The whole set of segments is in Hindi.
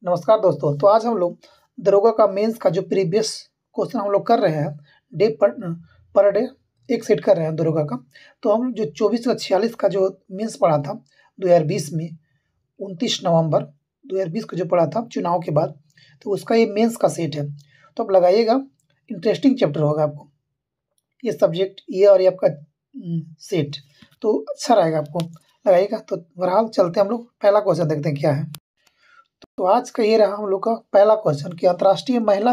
नमस्कार दोस्तों। तो आज हम लोग दरोगा का मेंस का जो प्रीवियस क्वेश्चन हम लोग कर रहे हैं डे पर डे एक सेट कर रहे हैं दरोगा का। तो हम जो 24 का 46 का जो मेंस पढ़ा था 2020 में 29 नवंबर 2020 को जो पढ़ा था चुनाव के बाद, तो उसका ये मेंस का सेट है। तो आप लगाइएगा, इंटरेस्टिंग चैप्टर होगा आपको ये सब्जेक्ट, ये और ये आपका सेट, तो अच्छा रहेगा आपको, लगाइएगा। तो बहरहाल चलते हैं हम लोग पहला क्वेश्चन देखते हैं क्या है। तो आज का ये रहा हम लोग का पहला क्वेश्चन कि अंतर्राष्ट्रीय महिला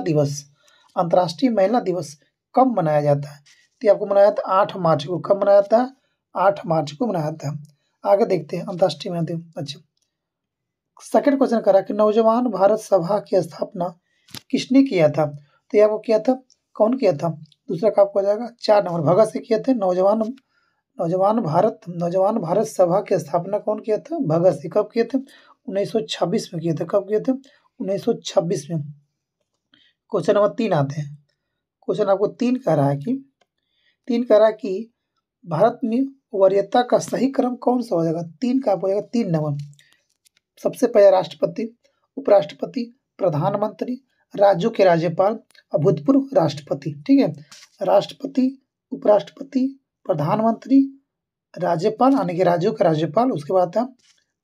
दिवस कब मनाया जाता है। तो ये आपको मनाया जाता है 8 मार्च को। कब मनाया जाता है? 8 मार्च को मनाया जाता है। आगे देखते हैं अंतर्राष्ट्रीय महिला दिवस। अच्छा, सेकंड क्वेश्चन करा कि नौजवान भारत सभा की स्थापना किसने किया था। तो ये आपको किया था, कौन किया था? दूसरा का आपको आ जाएगा 4 नंबर, भगत सिंह किए थे। नौजवान भारत सभा की स्थापना कौन किया था? भगत सिंह। कब किए थे? 1926 में किए थे। कब किए थे? 1926 में। क्वेश्चन नंबर 3 आते हैं। क्वेश्चन आपको 3 कह रहा है कि भारत में वरीयता का सही क्रम कौन सा हो जाएगा? 3 का आपको हो जाएगा 3 नंबर। सबसे पहले राष्ट्रपति, उपराष्ट्रपति, प्रधानमंत्री, राज्यों के राज्यपाल और भूतपूर्व राष्ट्रपति। ठीक है, राष्ट्रपति, उपराष्ट्रपति, प्रधानमंत्री, राज्यपाल यानी कि राज्यों का राज्यपाल, उसके बाद था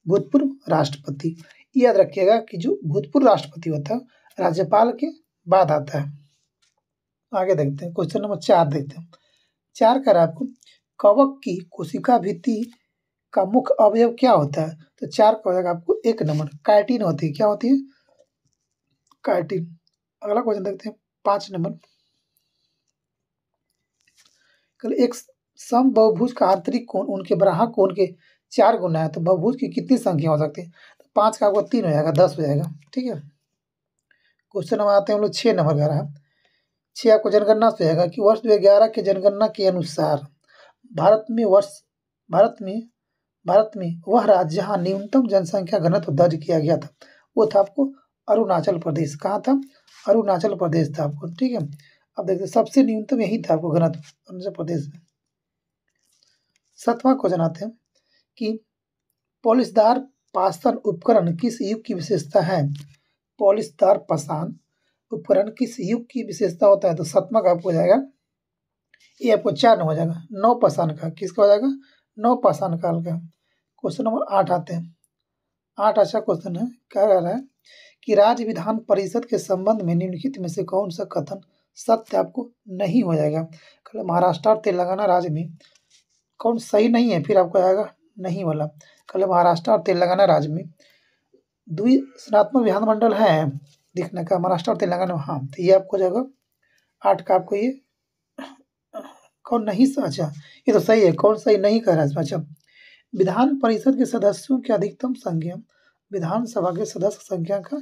भूतपूर्व राष्ट्रपति। याद रखिएगा कि जो भूतपूर्व राष्ट्रपति होता है राज्यपाल के बाद आता है। आगे देखते हैं, क्वेश्चन नंबर 4 देखते हैं। 4 कर आपको कवक की कोशिका भित्ति का मुख्य अवयव क्या होता है? तो 4 का हो जाएगा आपको 1 नंबर, काइटिन होती है। क्या होती है? काइटिन। अगला क्वेश्चन देखते हैं 5 नंबर। कल एक समबहुभुज का आंतरिक कोण उनके बाह्य कोण के 4 गुना है, तो बहुभुज की कितनी संख्या हो सकती है? तो 5 का आपको 3 हो जाएगा, 10 हो जाएगा। ठीक है, क्वेश्चन नंबर आते हैं हम लोग 6 नंबर का रहा। 6 आपको जनगणना से आएगा कि वर्ष 2011 के जनगणना के अनुसार भारत में वह राज्य जहाँ न्यूनतम जनसंख्या घनत्व दर्ज किया गया था वो था आपको अरुणाचल प्रदेश। कहाँ था? अरुणाचल प्रदेश था आपको। ठीक है, अब देखते सबसे न्यूनतम यही था आपको घनत्व, अरुणाचल प्रदेश में। 7वां क्वेश्चन आते हैं कि पॉलिशदार पाषाण उपकरण किस युग की विशेषता है? पॉलिशदार पाषाण उपकरण किस युग की विशेषता होता है? तो 7वां का आपको हो जाएगा, ये आपको 4 हो जाएगा, नव पाषाण का। किसका हो जाएगा? नव पाषाण काल का। क्वेश्चन नंबर 8 आते हैं। 8 अच्छा क्वेश्चन है। क्या कह रहा है कि राज्य विधान परिषद के संबंध में निम्नलिखित में से कौन सा कथन सत्य आपको नहीं हो जाएगा? कल महाराष्ट्र और तेलंगाना राज्य में कौन सही नहीं है, फिर आपको आएगा नहीं वाला। कल महाराष्ट्र और तेलंगाना राज्य में द्विसनात्मक विधानमंडल है देखने का, महाराष्ट्र और तेलंगाना। हाँ, तो ये आपको जाएगा 8 का आपको ये कौन नहीं। अच्छा, ये तो सही है, कौन सही नहीं कह रहा है। अच्छा, विधान परिषद के सदस्यों की अधिकतम संख्या विधानसभा के सदस्य संख्या का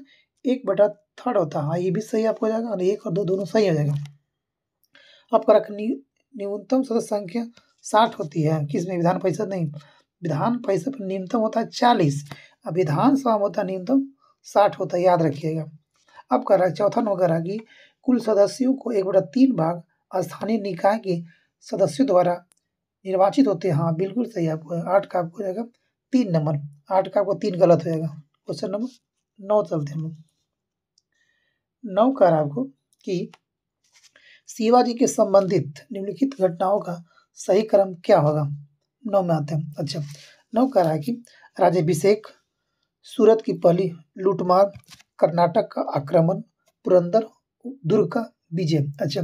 1/3 होता है। हाँ, ये भी सही आपको हो जाएगा, और 1 और 2 दोनों सही हो जाएगा। आपका न्यूनतम सदस्य संख्या 60 होती है, किसमें? विधान परिषद नहीं, विधान परिषद में न्यूनतम होता है 40, अब विधानसभा में होता है न्यूनतम 60 होता है, याद रखिएगा। अब कर रहा है 4था नंबर की कुल सदस्यों को 1/3 भाग स्थानीय निकाय के सदस्यों द्वारा निर्वाचित होते हैं। हाँ, बिल्कुल सही आपको 8 का आपको हो जाएगा 3 नंबर। 8 का आपको 3 गलत हो जाएगा। क्वेश्चन नंबर 9 चलते हैं हम लोग। 9 का आपको कि शिवाजी के संबंधित निम्नलिखित घटनाओं का सही क्रम क्या होगा? 9 में आते हैं। अच्छा, 9 कह रहा है कि राज्याभिषेक, सूरत की पहली लूटमार, कर्नाटक का आक्रमण, पुरंदर दुर्ग का विजय। अच्छा,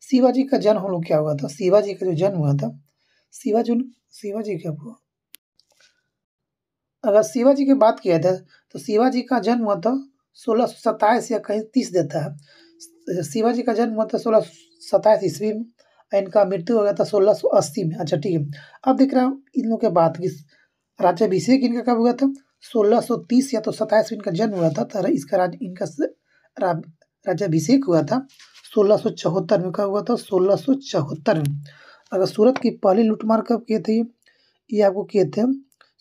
शिवाजी का जन्म हम लोग क्या हुआ था? शिवाजी का जो जन्म हुआ था, शिवाजी का अगर शिवाजी की बात किया था तो शिवाजी का जन्म हुआ था 1627 या कहीं 30 देता है। शिवाजी का जन्म हुआ था 1627 ईस्वी में, इनका मृत्यु हो गया था 1680 में। अच्छा, ठीक है, अब देख रहा हूँ इन लोगों के बात की राज्याभिषेक इनका कब हुआ था? 1630 या तो 27 में इनका जन्म हुआ था, तो इसका राज्याभिषेक हुआ था 1674 में। कब हुआ था? 1674 में। अगर सूरत की पहली लूटमार कब किए थे? ये आपको किए थे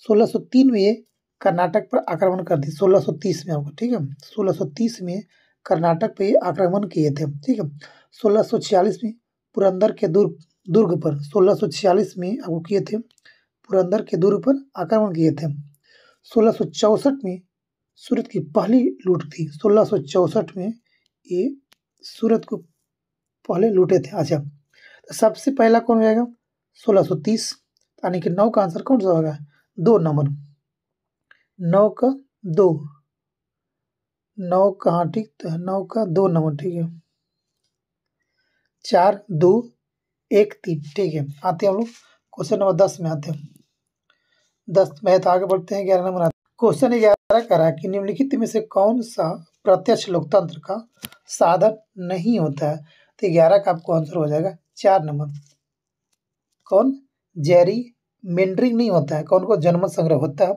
1603 में, ये कर्नाटक पर आक्रमण कर दी 1630 में आपको। ठीक है, 1630 में कर्नाटक पे आक्रमण किए थे। ठीक है, 1646 में पुरंदर के दुर्ग पर 1646 में आपको किए थे, पुरंदर के दुर्ग पर आक्रमण किए थे। 1664 में सूरत की पहली लूट थी 1664 में, ये सूरत को पहले लूटे थे। अच्छा, तो सबसे पहला कौन हो जाएगा? 1630, यानी कि 9 का आंसर कौन सा होगा? 2 नंबर, 9 का 2, 9 कहाँ ठीक तो है? 9 का 2 नंबर, ठीक है। 4 2 1 3, ठीक है। आते हैं हम लोग क्वेश्चन नंबर 10 में आते हैं। 10 में तो आगे बढ़ते हैं। 11 नंबर क्वेश्चन 11 कह रहा है कि निम्नलिखित में से कौन सा प्रत्यक्ष लोकतंत्र का साधन नहीं होता है? तो 11 का आपको आंसर हो जाएगा 4 नंबर। कौन? जेरी मेंडरिंग नहीं होता है। कौन को? जनमत संग्रह होता है,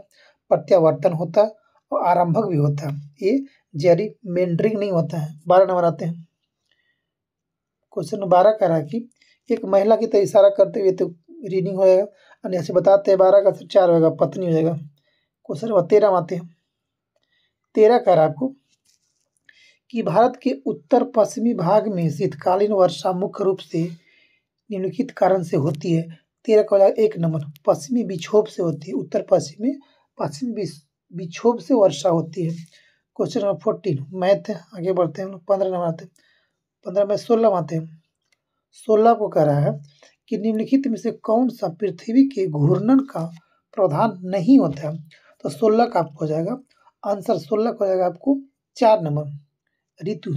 प्रत्यावर्तन होता है और आरंभक भी होता है। ये जेरी मेंडरिंग नहीं होता है। 12 नंबर आते हैं। क्वेश्चन 12 कह रहा है कि एक महिला की तरह इशारा करते हुए तो रीडिंग हो जाएगा, और ऐसे बताते हैं 12 का 4 होगा, पत्नी हो जाएगा। क्वेश्चन नंबर 13 में आते हैं। 13 कह रहा है आपको कि भारत के उत्तर पश्चिमी भाग में शीतकालीन वर्षा मुख्य रूप से निम्नलिखित कारण से होती है। 13 का हो जाएगा 1 नंबर, पश्चिमी विक्षोभ से होती है। उत्तर पश्चिम में पश्चिमी विक्षोभ से वर्षा होती है। क्वेश्चन नंबर 14 मैथ है, आगे बढ़ते हैं हम लोग। 15 नंबर आते हैं। 15 में 16 में आते हैं। 16 को कह रहा है कि निम्नलिखित में से कौन सा पृथ्वी के घूर्णन का प्रावधान नहीं होता है? तो 16 का आपको हो जाएगा आंसर, 16 का हो जाएगा आपको 4 नंबर, ऋतु।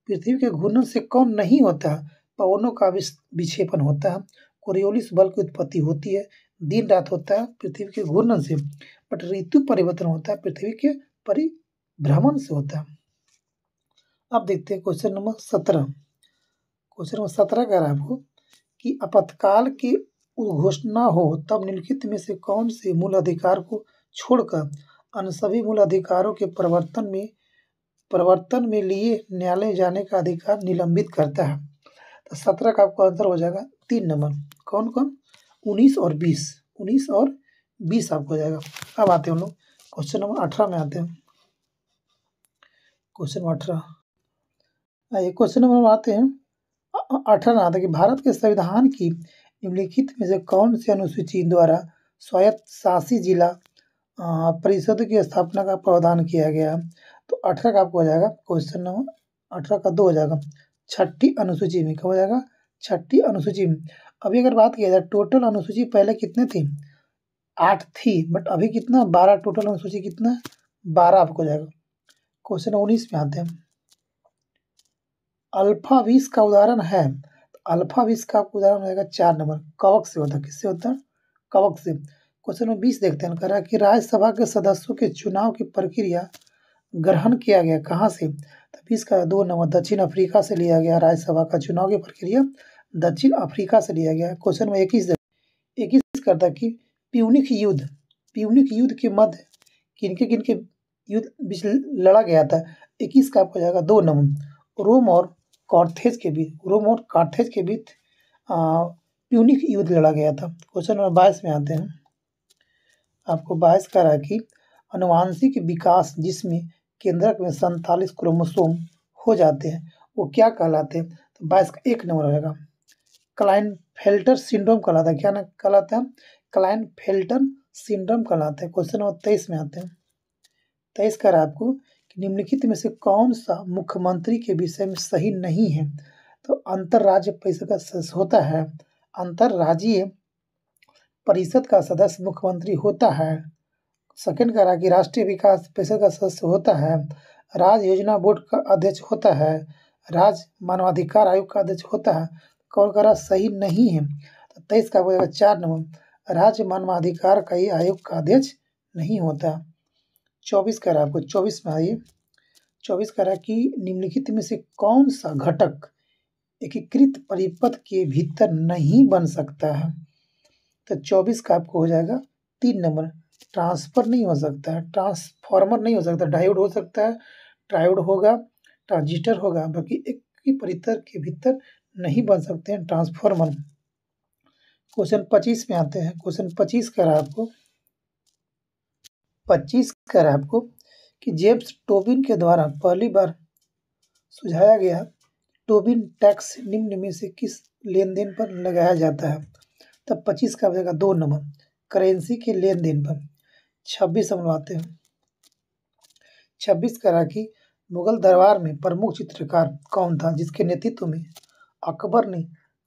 पृथ्वी के घूर्णन से कौन नहीं होता है? पवनों का विक्षेपण होता है, कोरियोलिस बल की उत्पत्ति होती है, दिन रात होता है पृथ्वी के घूर्णन से, बट ऋतु परिवर्तन होता है पृथ्वी के परिभ्रमण से होता है। अब देखते हैं क्वेश्चन नंबर 17। क्वेश्चन नंबर 17 कह रहा है आपको कि आपातकाल की उद्घोषणा हो तब निम्नलिखित में से कौन से मूल अधिकार को छोड़कर अन्य सभी मूल अधिकारों के प्रवर्तन में लिए न्यायालय जाने का अधिकार निलंबित करता है? तो 17 का आपको आंसर हो जाएगा 3 नंबर। कौन कौन? 19 और 20, 19 और 20 आपको हो जाएगा। अब आते हैं हम लोग क्वेश्चन नंबर 18 में आते हैं। क्वेश्चन नंबर 18 आइए, क्वेश्चन नंबर आते हैं 18 आता है कि भारत के संविधान की निम्नलिखित में से कौन सी अनुसूची द्वारा स्वायत्त शासी जिला परिषद की स्थापना का प्रावधान किया गया? तो 18 का आपको हो जाएगा क्वेश्चन नंबर 18 का 2 हो जाएगा, छठी अनुसूची में। कब हो जाएगा? छठी अनुसूची में। अभी अगर बात किया जाए टोटल अनुसूची पहले कितने थी? 8 थी, बट अभी कितना? 12 टोटल अनुसूची कितना? 12 आपको हो जाएगा। क्वेश्चन 19 में आते हैं। अल्फा विष का उदाहरण है। अल्फा विष का आपको उदाहरण रहेगा 4 नंबर, कवक से होता है। किससे होता है? कवक से। क्वेश्चन नंबर 20 देखते हैं। कह रहा है कि राज्यसभा के सदस्यों के चुनाव की प्रक्रिया ग्रहण किया गया कहाँ से? तो 20 का 2 नंबर, दक्षिण अफ्रीका से लिया गया। राज्यसभा का चुनाव की प्रक्रिया दक्षिण अफ्रीका से लिया गया। क्वेश्चन नंबर 21 करता है कि प्यूनिक युद्ध के मध्य किनके किनके युद्ध बीच लड़ा गया था? 21 का आपको जाएगा 2 नंबर, रोम और कार्थेज के बीच प्यूनिक युद्ध लड़ा गया था। क्वेश्चन नंबर 22 में आते हैं। आपको 22 कह रहा है कि अनुवांशिक विकास जिसमें केंद्रक में 47 क्रोमोसोम हो जाते हैं वो क्या कहलाते हैं? तो 22 का 1 नंबर रहेगा, क्लाइनफेल्टर सिंड्रोम कहलाता है। क्या ना कहलाता है? क्लाइनफेल्टर सिंड्रोम कहलाता है। क्वेश्चन नंबर 23 में आते हैं। 23 कह रहा है आपको कि निम्नलिखित में से कौन सा मुख्यमंत्री के विषय में सही नहीं है? तो अंतर्राज्य परिषद का सदस्य होता है, अंतर्राज्यीय परिषद का सदस्य मुख्यमंत्री होता है। सेकंड कह रहा है कि राष्ट्रीय विकास परिषद का सदस्य होता है, राज्य योजना बोर्ड का अध्यक्ष होता है, राज्य मानवाधिकार आयोग का अध्यक्ष होता है। कौन कह रहा सही नहीं है? तो 23 का हो जाएगा 4 नंबर, राज्य मानवाधिकार का आयोग का अध्यक्ष नहीं होता। 24 कह रहा है आपको, 24 में आइए। 24 कह रहा है कि निम्नलिखित में से कौन सा घटक एकीकृत परिपथ के भीतर नहीं बन सकता है? तो 24 का आपको हो जाएगा 3 नंबर, ट्रांसफर नहीं हो सकता है, ट्रांसफॉर्मर नहीं हो सकता, डायोड हो सकता है, ट्रायोड होगा, ट्रांजिस्टर होगा, बाकी एक ही परिपथ के भीतर नहीं बन सकते हैं ट्रांसफॉर्मर। क्वेश्चन 25 में आते हैं। क्वेश्चन 25 कह रहा है आपको 25 कह रहा है आपको कि जेम्स टोबिन के द्वारा पहली बार सुझाया गया टोबिन टैक्स निम्न में से किस लेन देन पर लगाया जाता है? तब 25 का बजेगा 2 नंबर, करेंसी के लेन देन पर। 26 हम लोग आते हैं। 26 करा कि मुगल दरबार में प्रमुख चित्रकार कौन था जिसके नेतृत्व में अकबर ने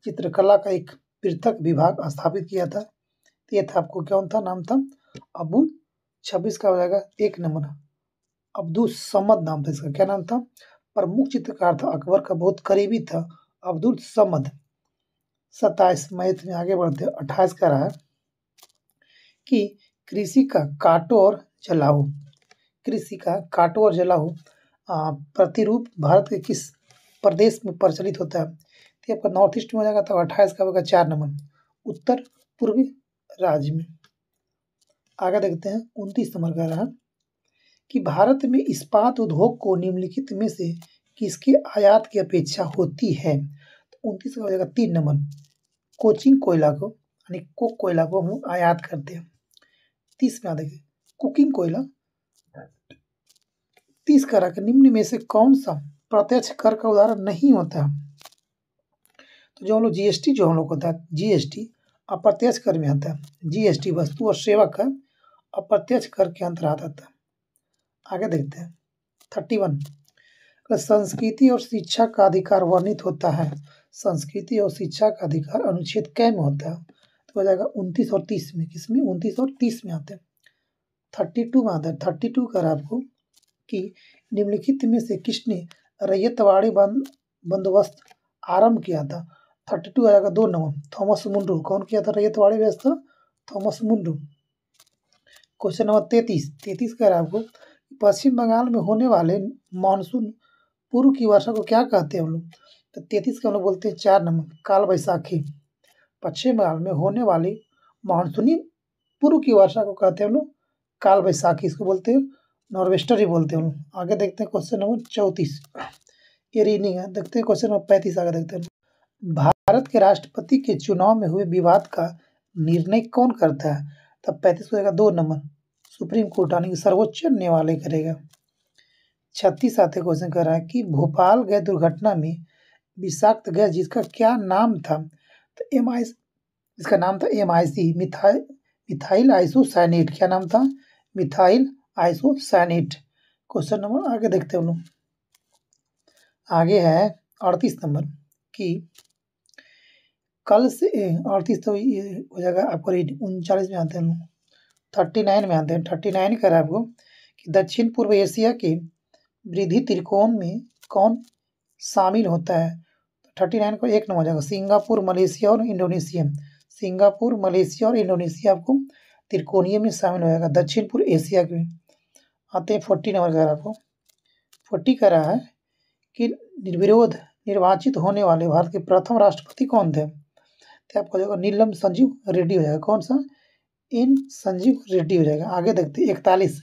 चित्रकला का एक पृथक विभाग स्थापित किया था। तो ये था आपको कौन था, नाम था अबू 26 का हो जाएगा 1 नंबर अब्दुल समद नाम था इसका। क्या नाम था? प्रमुख चित्रकार था, अकबर का बहुत करीबी था, अब्दुल समद। 27 मैथ में आगे बढ़ते 28 का रहा कि कृषि का काटो और जलाओ, कृषि का काटो और जलाओ प्रतिरूप भारत के किस प्रदेश में प्रचलित होता है? तो आपका नॉर्थ ईस्ट में हो जाएगा। तो 28 का होगा 4 नंबर उत्तर पूर्वी राज्य में। आगे देखते हैं 29 नंबर का रहा कि भारत में इस्पात उद्योग को निम्नलिखित में से किसके आयात की अपेक्षा होती है? तो 29 का हो जाएगा 3 नंबर कोचिन कोयला को, यानी कोक कोयला को हम लोग आयात करते हैं। 30 में आ देखिए कुकिंग कोयला। 30 का रहा निम्न में से कौन सा प्रत्यक्ष कर का उदाहरण नहीं होता है? तो जो हम लोग जीएसटी जो हम लोग होता है, जीएसटी अप्रत्यक्ष कर में आता है। जीएसटी वस्तु और सेवा कर अप्रत्यक्ष कर के अंतर्गत आता है। आगे देखते हैं 31 संस्कृति और शिक्षा का अधिकार वर्णित होता है। संस्कृति और शिक्षा का अधिकार अनुच्छेद कै में होता है? तो हो जाएगा 29 और 30 में। किसमें? 29 और 30 में आते हैं। 32 में आता है। 32 कर आपको कि निम्नलिखित में से किसने रैयतवाड़ी बंदोबस्त आरंभ किया था? 32 आ जाएगा 2 नंबर थॉमस मुंड्रो। कौन किया था रैयतवाड़ी व्यवस्था? Thomas Munro. क्वेश्चन नंबर 33 कह रहा है आपको पश्चिम बंगाल में होने वाले मानसून पूर्व की वर्षा को क्या कहते हैं हम लोग? तो 33 का हम लोग बोलते हैं 4 नंबर काल बैसाखी। पश्चिम बंगाल में होने वाली मानसूनी पूर्व की वर्षा को कहते हैं हम लोग काल बैसाखी। इसको बोलते हैं नॉर्वेस्टर ही बोलते हैं हम लोग। आगे देखते हैं क्वेश्चन नंबर 34, ये रीडिंग है। देखते हैं क्वेश्चन नंबर 35 आगे देखते हैं भारत के राष्ट्रपति के चुनाव में हुए विवाद का निर्णय कौन करता है? तब 35 हो जाएगा 2 नंबर सुप्रीम कोर्ट, यानी कि सर्वोच्च न्यायालय करेगा। 36 आते क्वेश्चन कर रहा है कि भोपाल गैस दुर्घटना में विषाक्त गैस जिसका क्या नाम था? तो इसका नाम था MIC मिथाइल आइसोसाइनेट। क्या नाम था? Methyl isocyanate. क्वेश्चन नंबर आगे देखते हैं हम लोग। आगे है 38 नंबर कि कल से 38 तो ये हो जाएगा आपको 39 में आते हैं हम लोग। 39 में आते हैं। 39 कर आपको कि दक्षिण पूर्व एशिया के वृद्धि त्रिकोण में कौन शामिल होता है? 39 को 1 नंबर हो जाएगा सिंगापुर, मलेशिया और इंडोनेशिया। सिंगापुर, मलेशिया और इंडोनेशिया आपको त्रिकोणीय में शामिल हो जाएगा दक्षिण पूर्व एशिया के। आते हैं 40 नंबर का आपको 40 का रहा है कि निर्विरोध निर्वाचित होने वाले भारत के प्रथम राष्ट्रपति कौन थे? तो आपको हो जाएगा नीलम संजीव रेड्डी हो जाएगा। कौन सा? इन संजीव रेड्डी हो जाएगा। आगे देखते 41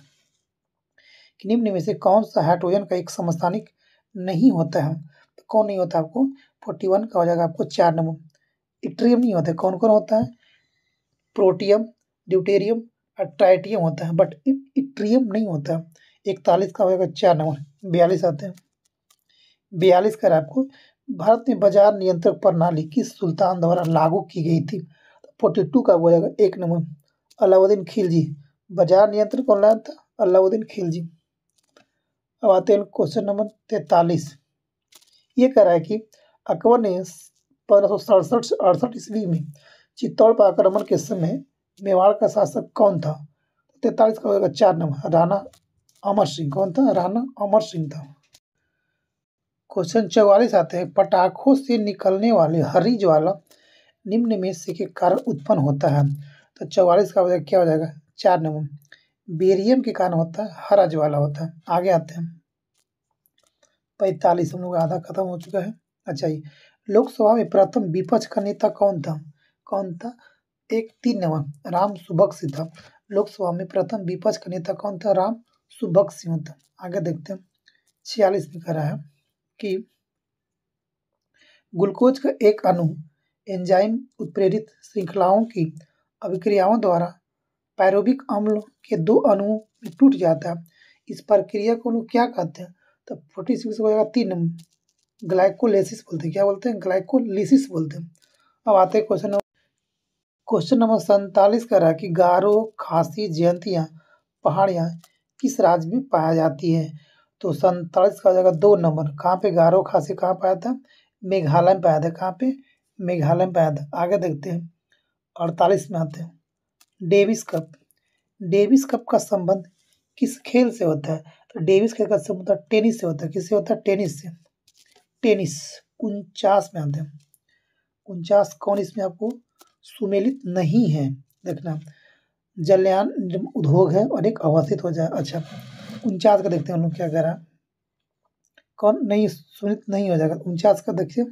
कि निम्न में से कौन सा हाइड्रोजन का एक समस्थानिक नहीं होता है? तो कौन नहीं होता आपको? 41 का हो जाएगा आपको 4 नंबर इट्रियम नहीं होता है। कौन कौन होता है? प्रोटियम, ड्यूटेरियम और ट्राइटियम होता है, बट इट्रियम नहीं होता है। 41 का हो जाएगा 4 नंबर। 42 आते हैं। 42 का आपको भारत में बाजार नियंत्रण प्रणाली किस सुल्तान द्वारा लागू की गई थी? 42 का हो जाएगा 1 नंबर अलाउद्दीन खिलजी। बाजार नियंत्रण कौन लाया था? अलाउद्दीन खिलजी। अब आते हैं क्वेश्चन नंबर 43। ये कह रहा है कि अकबर ने 1567-68 ईस्वी में चित्तौड़ पर आक्रमण के समय मेवाड़ का शासक कौन था? 43 का होगा 4 नंबर राणा अमर सिंह। कौन था? राणा अमर सिंह था। क्वेश्चन 44 आते हैं पटाखों से निकलने वाले हरी ज्वाला निम्न में से के कारण उत्पन्न होता है? तो 44 का क्या हो जाएगा? 4 नंबर बेरियम के कारण होता है, हरा ज्वाला होता है। आगे आते हैं 45 हम लोग आधा खत्म हो चुका है। अच्छा ये लोकसभा में प्रथम विपक्ष का नेता कौन था? कौन था? 3 नंबर राम सुभग था। लोकसभा में प्रथम विपक्ष का नेता कौन था? राम सुभग सिंह था। आगे देखते हैं 46 में कह रहा है कि ग्लूकोज का एक अणु एंजाइम उत्प्रेरित श्रृंखलाओं की अभिक्रियाओं द्वारा पायरुविक अम्ल के 2 अणुओं में टूट जाता है। इस प्रक्रिया को लोग क्या कहते हैं? तो 46 हो जाएगा 3 नंबर ग्लाइकोलिसिस बोलते हैं। क्या बोलते हैं? ग्लाइकोलिसिस बोलते हैं। अब आते हैं क्वेश्चन नंबर 47 का रहा कि गारो, खासी, जयंतिया, पहाड़ियाँ किस राज्य में पाया जाती है? तो 47 का हो जाएगा 2 नंबर। कहाँ पे गारो खासी कहाँ पाया था? मेघालय में पाया था। कहाँ पे? मेघालय में पाया था। आगे देखते हैं 48 में आते हैं डेविस कप। डेविस कप का संबंध किस खेल से होता है? तो डेविस खेल का संबंध टेनिस से होता है। किससे होता है? टेनिस से। टेनिस 49 में आते हैं। 49 कौन इसमें आपको सुमेलित नहीं है? देखना जलयान उद्योग है और एक अवस्थित हो जाए। अच्छा 49 का देखते हैं हम लोग क्या कह रहा है। कौन नहीं सुमित नहीं हो जाएगा 49 का देखिए।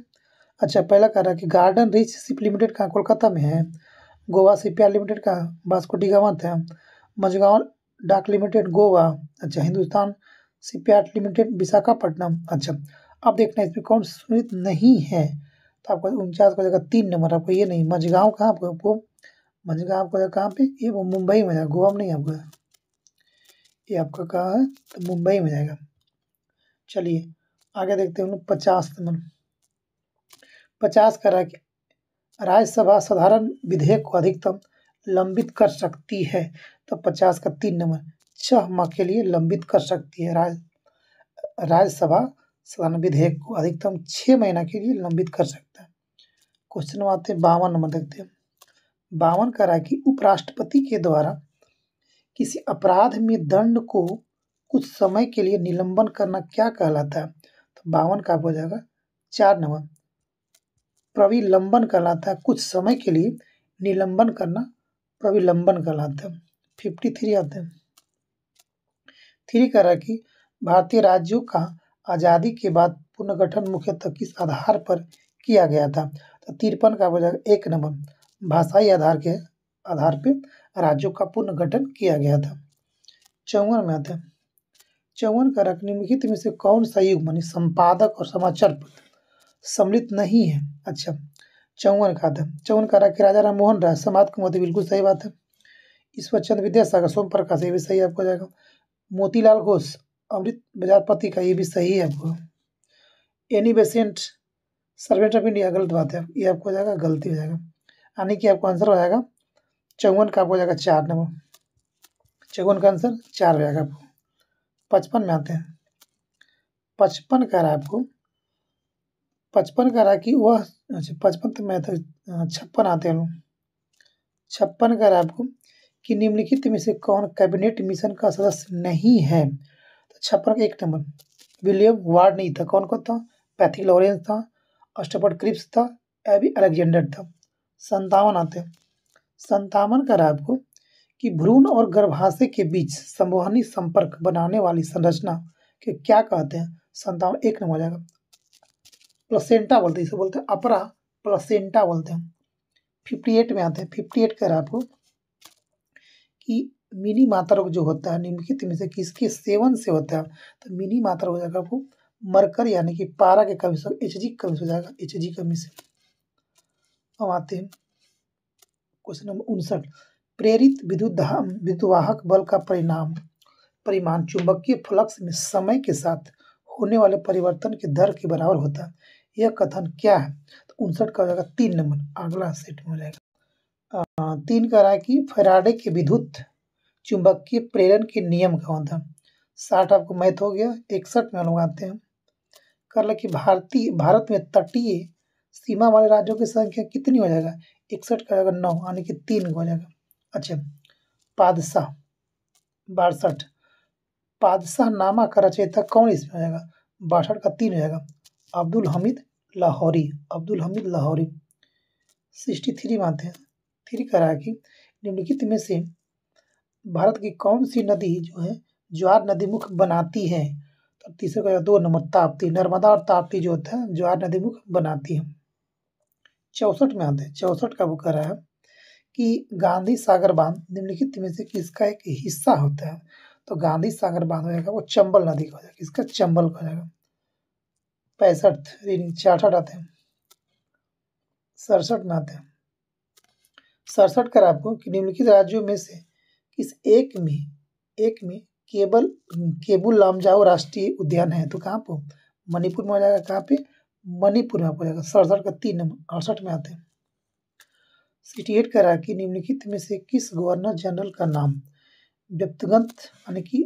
अच्छा पहला कह रहा है कि गार्डन रिच शिप लिमिटेड कहाँ? कोलकाता में है। गोवा शिपयार्ड लिमिटेड कहाँ? वास्को डी गामा है। मझगांव डाक लिमिटेड गोवा। अच्छा हिंदुस्तान शिपयार्ड लिमिटेड विशाखापट्टनम। अच्छा अब देखना इसमें कौन सुमित नहीं है, तो आपको 49 का जगह 3 नंबर आपको ये नहीं। मझगांव कहाँ आपको? मझगांव आपको कहाँ पे? ये वो मुंबई में जाएगा, गोवा में नहीं आपको। ये आपका कहाँ है? तो मुंबई में जाएगा। चलिए आगे देखते हैं हम लोग 50 नंबर। 50 का राज्यसभा साधारण विधेयक को अधिकतम लंबित कर सकती है। तो 50 का 3 नंबर 6 माह के लिए लंबित कर सकती है। राज्यसभा साधारण विधेयक को अधिकतम 6 महीना के लिए लंबित कर सकता है। क्वेश्चन में आते हैं 52 नंबर देखते हैं। 52 का कि उपराष्ट्रपति के द्वारा किसी अपराध में दंड को कुछ समय के लिए निलंबन करना क्या कहलाता है? तो 52 का हो जाएगा 4 नंबर प्रविलंबन कहलाता है। कुछ समय के लिए निलंबन करना प्रविलंबन कहलाता है। 53 आते हैं। 3 कह कि भारतीय राज्यों का आज़ादी के बाद पुनर्गठन मुख्यतः किस आधार पर किया गया था? तो 53 का हो जाएगा 1 नंबर भाषाई आधार के आधार पर राज्यों का पुनर्गठन किया गया था। 54 में आते हैं। 54 का निम्नलिखित में से कौन सा युग मानी संपादक और समाचार पत्र सम्मिलित नहीं है? अच्छा 54 का था। 54 का राजा राम मोहन राय समाज का मोती बिल्कुल सही बात है। ईश्वर चंद्र विद्यासागर सोम प्रकाश ये भी सही आपको जाएगा। मोतीलाल घोष अमृत बाजार पति का ये भी सही है आपको। Annie Besant servant of India गलत बात है, ये आपको हो जाएगा गलती हो जाएगा। यानी कि आपको आंसर हो जाएगा 54 का आपको हो जाएगा 4 नंबर। 54 का आंसर 4 हो जाएगा आपको। 55 में आते हैं। 55 कह रहा है आपको 55 कह रहा है कि वह अच्छा 55 तो मैं तो 56 आते हैं। 56 कह रहा है आपको कि निम्नलिखित में से कौन कैबिनेट मिशन का सदस्य नहीं है? तो 56 का 1 नंबर विलियम वार्ड नहीं था। कौन कौन था? पैथिक लॉरेंस था, स्टफर्ड क्रिप्स था, एबी अलेक्जेंडर था। 57 आते हैं। 57 कह रहा है आपको कि भ्रूण और गर्भाशय के बीच संवहनी संपर्क बनाने वाली संरचना के क्या कहते हैं? 57 1 नंबर हो जाएगा। प्लेसेंटा बोलते हैं, इसे बोलते हैं अपरा प्लेसेंटा बोलते हैं। 58 में आते हैं। 58 कह रहा है आपको कि मिनी मात्रक जो होता है निम्नलिखित में से किसके सेवन से होता है? तो मिनी मात्रक हो जाएगा आपको मरकर यानी कि पारा के कमी से Hg की कमी से हो जाएगा, Hg कमी से। अब आते हैं क्वेश्चन नंबर 59। प्रेरित विद्युतवाहक बल का परिमाण चुंबकीय फ्लक्स में समय के साथ होने वाले परिवर्तन की दर के बराबर होता है। यह कथन क्या है? तो 59 का हो जाएगा 3 नंबर अगला सेट में हो जाएगा। 3 कह रहा है कि फैराडे के विद्युत चुंबकीय प्रेरण के नियम कौन था? 60 आपको मैथ हो गया। 61 में हम लोग आते हैं। कर ले कि भारत में तटीय सीमा वाले राज्यों की संख्या कितनी हो जाएगा? 61 का जाएगा 9 यानी कि 3 हो जाएगा। अच्छा पादशाह 62 पादशाह नामा का रचयिता कौन इसमें हो जाएगा? 62 का 3 हो जाएगा अब्दुल हमीद लाहौरी। अब्दुल हमीद लाहौरी। 63 में आते हैं। 3 कह रहा है कि निम्नलिखित में से भारत की कौन सी नदी जो है ज्वार नदी मुख बनाती है? तो तीसरे का 2 नंबर ताप्ती। नर्मदा और ताप्ती जो होता है ज्वार नदी मुख बनाती है। 64 में आते हैं। 64 का वो कह रहा है कि गांधी सागर बांध निम्नलिखित में से किसका एक हिस्सा होता है? तो गांधी सागर बांध हो जाएगा वो चंबल नदी का हो जाएगा। किसका? चंबल का हो जाएगा। 65 66 आते हैं। 67 में आते हैं। 67 कर आपको कि निम्नलिखित राज्यों में से किस एक में केबुल लामजाओ राष्ट्रीय उद्यान है? तो कहाँ पर? मणिपुर में हो जाएगा। कहाँ पे? मणिपुर में आपको जाएगा। 67 का 3 नंबर। 68 में आते हैं। 68 कह रहा है कि निम्नलिखित में से किस गवर्नर जनरल का नाम व्यक्तिगत यानी कि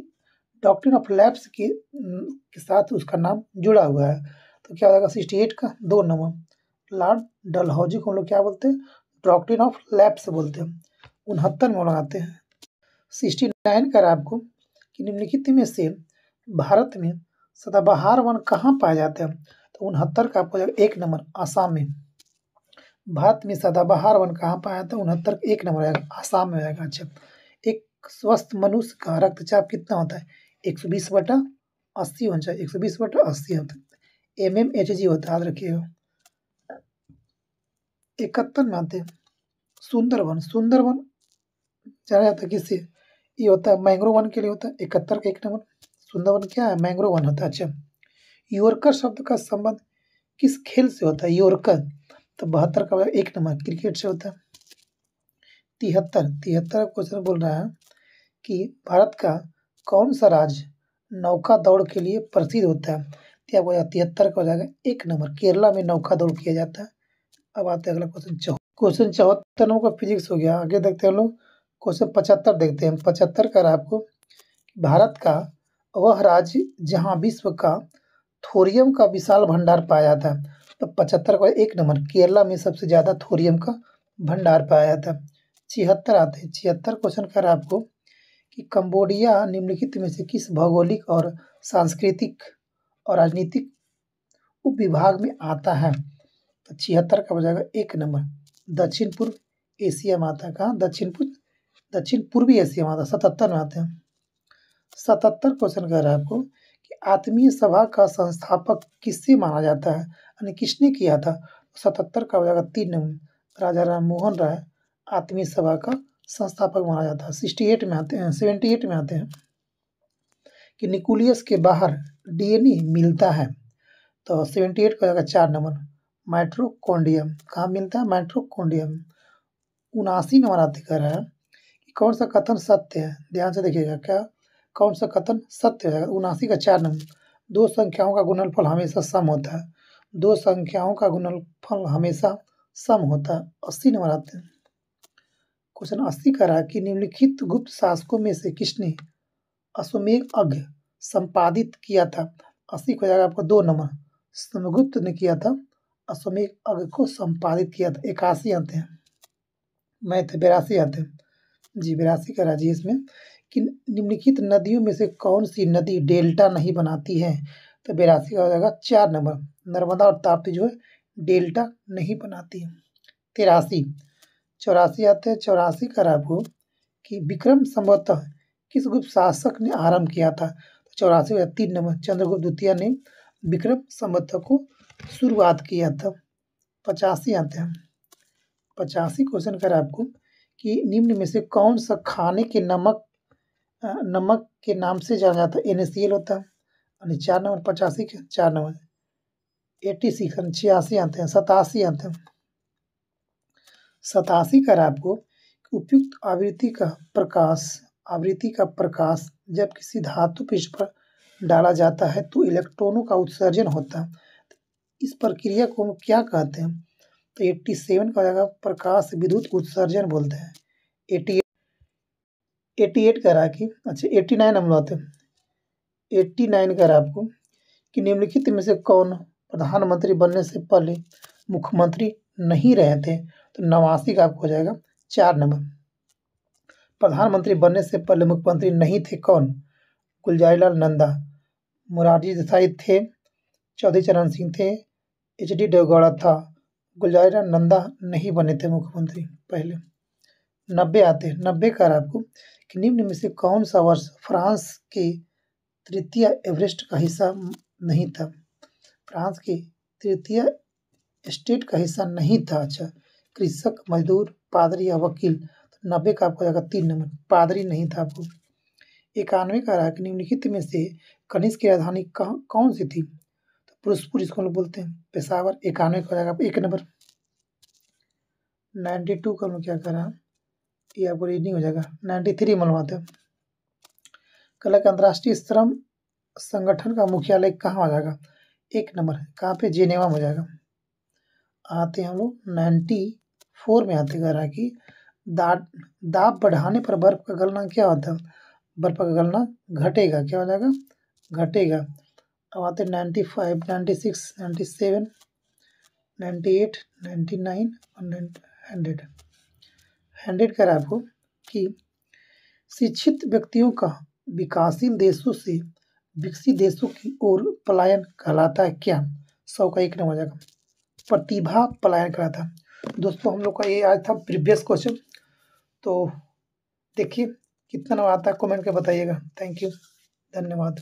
डॉक्ट्रिन ऑफ लैप्स के साथ उसका नाम जुड़ा हुआ है। तो क्या हो जाएगा 68 का 2 नंबर। लॉर्ड डलहौजी को हम लोग क्या बोलते हैं? डॉक्ट्रिन ऑफ लैप्स बोलते हैं। 69 में लगाते हैं। 69 का आपको कि निम्नलिखित में से भारत में सदाबहार वन कहाँ पाए जाते हैं? तो 69 का आपको जाएगा 1 नंबर आसाम में। भारत में सदाबहार वन कहाँ पाया जाता है? 69 का 1 नंबर आएगा आसाम में आएगा। अच्छा, एक स्वस्थ मनुष्य का रक्तचाप कितना होता है? 120/80 होना चाहिए। 120/80 होता है। mmHg होता है, याद रखिएगा। 71 में आते हैं सुंदरवन। सुंदरवन जाना जाता है किससे? ये होता है मैंग्रोव वन के लिए होता है। 71 का 1 नंबर। सुंदरवन क्या है? मैंग्रोव वन होता है। अच्छा, यॉर्कर शब्द का संबंध किस खेल से होता है? यॉर्कर। तो 72 का 1 नंबर क्रिकेट से होता है। 73 क्वेश्चन बोल रहा है कि भारत का कौन सा राज्य नौका दौड़ के लिए प्रसिद्ध होता है? क्या वो 73 का हो जाएगा 1 नंबर। केरला में नौका दौड़ किया जाता है। अब आते हैं अगला क्वेश्चन 74 नंबर का फिजिक्स हो गया। आगे देखते हैं हम लोग क्वेश्चन 75 देखते हैं। 75 का आपको भारत का वह राज्य जहाँ विश्व का थोरियम का विशाल भंडार पाया जाता है। तो 75 का 1 नंबर केरला में सबसे ज़्यादा थोरियम का भंडार पाया जाता है। 76 आते हैं। 76 क्वेश्चन कर आपको कि कंबोडिया निम्नलिखित में से किस भौगोलिक और सांस्कृतिक और राजनीतिक उपविभाग में आता है? तो 76 का हो जाएगा 1 नंबर दक्षिण पूर्व एशिया में आता है। कहाँ? दक्षिण पूर्वी एशिया में आता है। 77 में आते हैं। 77 क्वेश्चन कह रहा है आपको कि आत्मीय सभा का संस्थापक किससे माना जाता है, यानी किसने किया था? 77 का हो जाएगा 3 नंबर राजा राम मोहन राय आत्मीय सभा का संस्थापक माना जाता है। 68 में आते हैं 78 में आते हैं कि न्यूक्लियस के बाहर डीएनए मिलता है। तो 78 का हो जाएगा 4 नंबर माइटोकॉन्ड्रियम। कहाँ मिलता है? माइटोकॉन्ड्रियम। 79 नंबर आते कह रहा है कि कौन सा कथन सत्य है? ध्यान से देखिएगा, क्या कौन सा कथन सत्य है? 79 का 4 नंबर दो संख्याओं का गुणनफल हमेशा सम होता है। दो संख्याओं का गुणनफल हमेशा सम होता है। 80 नंबर आते हैं। क्वेश्चन 80 का रहा कि निम्नलिखित गुप्त शासकों में से किसने अश्वमेध यज्ञ संपादित किया था? 80 को जाएगा आपको 2 नंबर समुद्रगुप्त ने किया था। अश्वमेध यज्ञ को संपादित किया था। 81 आते हैं। मैथ 82 आते हैं जी। 82 का राज्य इसमें कि निम्नलिखित नदियों में से कौन सी नदी डेल्टा नहीं बनाती है? तो 82 का हो जाएगा 4 नंबर नर्मदा और ताप्ती जो है डेल्टा नहीं बनाती है। 83 84 आते हैं। 84 का आपको कि विक्रम संभवतः किस गुप्त शासक ने आरंभ किया था? 84 का 3 नंबर चंद्रगुप्त द्वितीय ने विक्रम संभवतः को शुरुआत किया था। 85 आते हैं। 85 क्वेश्चन कर आपको कि निम्न में से कौन सा खाने के नमक के नाम से जाना जाता है? NaCl होता है। यानी 4 नंबर 85 के 4 नंबर 86 86 आते हैं। 87 आते हैं। 87 कर आपको उपयुक्त आवृत्ति का प्रकाश जब किसी धातु पृष्ठ पर डाला जाता है तो इलेक्ट्रॉनों का उत्सर्जन होता है। इस प्रक्रिया को हम क्या कहते हैं? तो 87 का जाएगा प्रकाश विद्युत उत्सर्जन बोलते हैं। 88 का रहा कि अच्छा 89 हम लाते हैं। 89 का रहा आपको कि निम्नलिखित में से कौन प्रधानमंत्री बनने से पहले मुख्यमंत्री नहीं रहे थे? तो 89 का आपको हो जाएगा 4 नंबर प्रधानमंत्री बनने से पहले मुख्यमंत्री नहीं थे कौन? गुलजारीलाल नंदा, मोरारजी देसाई थे, चौधरी चरण सिंह थे, HD देवगौड़ा था। गुलजारीलाल नंदा नहीं बने थे मुख्यमंत्री पहले। 90 आते हैं। 90 का आपको कि निम्न में से कौन सा वर्ष फ्रांस के तृतीय एवरेस्ट का हिस्सा नहीं था? फ्रांस के तृतीय स्टेट का हिस्सा नहीं था। अच्छा, कृषक, मजदूर, पादरी या वकील। 90 का आपको जाएगा 3 नंबर पादरी नहीं था आपको। 91 का रहा कि निम्नलिखित में से कनिष्क की राजधानी कौन सी थी? तो पुरुषपुर इसको हम लोग बोलते हैं। पेशावर। 91 का जाएगा 1 नंबर। 92 का हम लोग क्या कर रहा है? ये आपको रीडिंग हो जाएगा। 93 मनवाते हैं। कल का अंतर्राष्ट्रीय श्रम संगठन का मुख्यालय कहाँ हो जाएगा? 1 नंबर कहाँ पे? जेनेवा में हो जाएगा। आते हैं हम लोग 94 में आते कह रहा है कि दाब बढ़ाने पर बर्फ का गलना क्या होता है? बर्फ का गलना घटेगा, क्या हो जाएगा, घटेगा। अब आते 95, 96, 97, 98, 99 और 100। 100 कह रहा है आपको कि शिक्षित व्यक्तियों का विकासशील देशों से विकसित देशों की ओर पलायन कहलाता है क्या? 100 का 1 नंबर हो जाएगा, प्रतिभा पलायन कहलाता है। दोस्तों हम लोग का ये आज था प्रीवियस क्वेश्चन, तो देखिए कितना नंबर आता है कमेंट करके बताइएगा। थैंक यू, धन्यवाद।